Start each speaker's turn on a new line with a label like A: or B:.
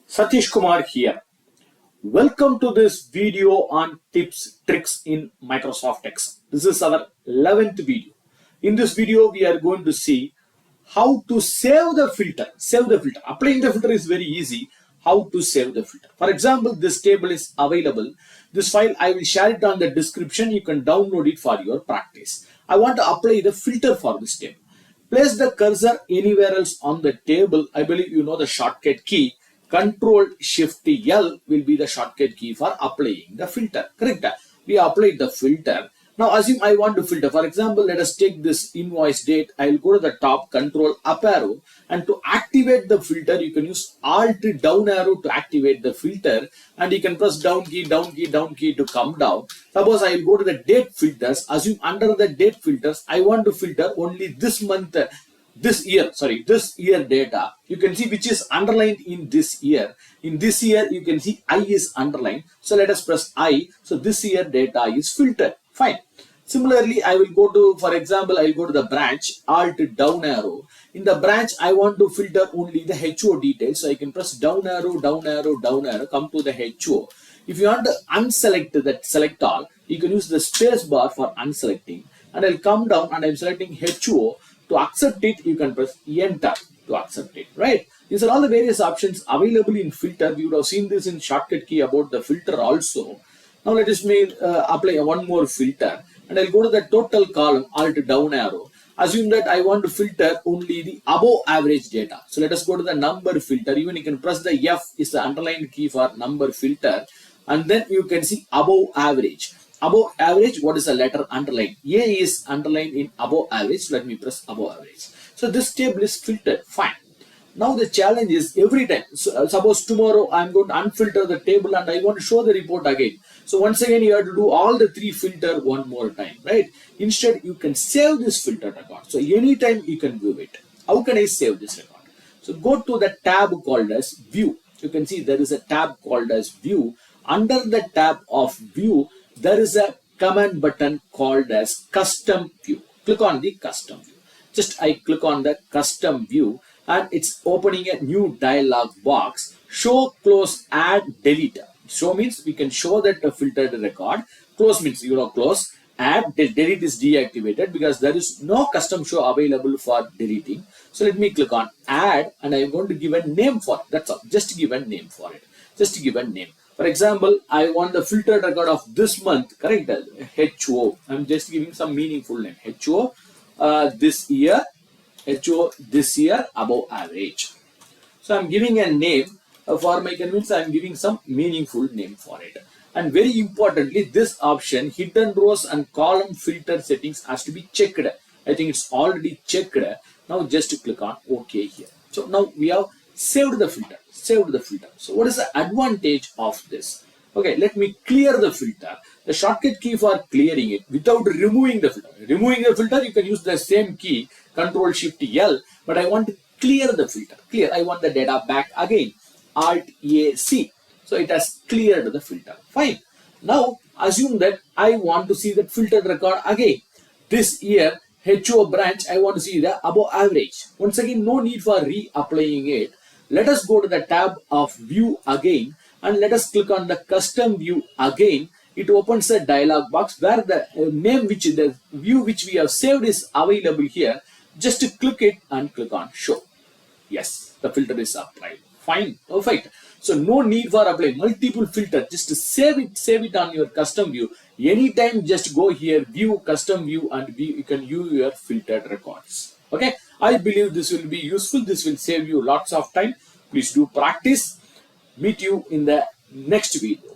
A: Satish Kumar here. Welcome to this video on tips, tricks in Microsoft Excel. This is our 11th video. In this video, we are going to see how to save the filter. Applying the filter is very easy. How to save the filter. For example, this table is available. This file, I will share it on the description. You can download it for your practice. I want to apply the filter for this table. Place the cursor anywhere else on the table. I believe you know the shortcut key. Control Shift L will be the shortcut key for applying the filter. Correct? We applied the filter. Now assume I want to filter. For example, let us take this invoice date. I will go to the top, Control up arrow, and to activate the filter, you can use Alt down arrow to activate the filter, and you can press down key to come down. Suppose I will go to the date filters. Assume under the date filters, I want to filter only this month. This year data. You can see which is underlined in this year. In this year, you can see I is underlined. So let us press I. So this year data is filtered. Fine. Similarly, I will go to, for example, I will go to the branch, Alt down arrow. In the branch, I want to filter only the HO details. So I can press down arrow, come to the HO. If you want to unselect that select all, you can use the space bar for unselecting. And I'll come down and I'm selecting HO. To accept it, you can press Enter to accept it, right? These are all the various options available in filter. We would have seen this in shortcut key about the filter also. Now let us apply one more filter, and I'll go to the total column, Alt down arrow. Assume that I want to filter only the above average data. So let us go to the number filter. Even you can press the F is the underlined key for number filter, and then you can see above average. Above average, what is the letter underlined? A is underlined in above average. So let me press above average. So this table is filtered. Fine. Now the challenge is every time. So, suppose tomorrow I'm going to unfilter the table and I want to show the report again. So once again you have to do all the three filter one more time, right? Instead you can save this filter record. So anytime you can view it. How can I save this record? So go to the tab called as View. You can see there is a tab called as View. Under the tab of View, there is a command button called as Custom View. Click on the Custom View. Just I click on the Custom View and it's opening a new dialog box. Show, close, add, delete. Show means we can show that a filtered record. Close means close. Add, delete is deactivated because there is no custom show available for deleting. So let me click on add and I'm going to give a name for it. That's all. Just give a name for it. Just give a name. For example, I want the filtered record of this month, correct? HO. I'm just giving some meaningful name. HO this year. HO this year above average. So I'm giving a name for my convenience. I'm giving some meaningful name for it. And very importantly, this option, hidden rows and column filter settings has to be checked. I think it's already checked. Now just click on OK here. So now we have saved the filter. So what is the advantage of this? Okay, let me clear the filter. The shortcut key for clearing it without removing the filter. Removing the filter, you can use the same key, Control Shift L, but I want to clear the filter. I want the data back again. Alt A C. So it has cleared the filter. Fine. Now assume that I want to see that filtered record again. This year, HO branch, I want to see the above average. Once again, no need for reapplying it. Let us go to the tab of View again and let us click on the Custom View again. It opens a dialog box where the name the view which we have saved is available here. Just to click it and click on Show. Yes, the filter is applied. Fine, perfect. So no need for applying multiple filters. Just to save it on your custom view. Anytime just go here, View, Custom View, and you can view your filtered records. Okay, I believe this will be useful. This will save you lots of time. Please do practice. Meet you in the next video.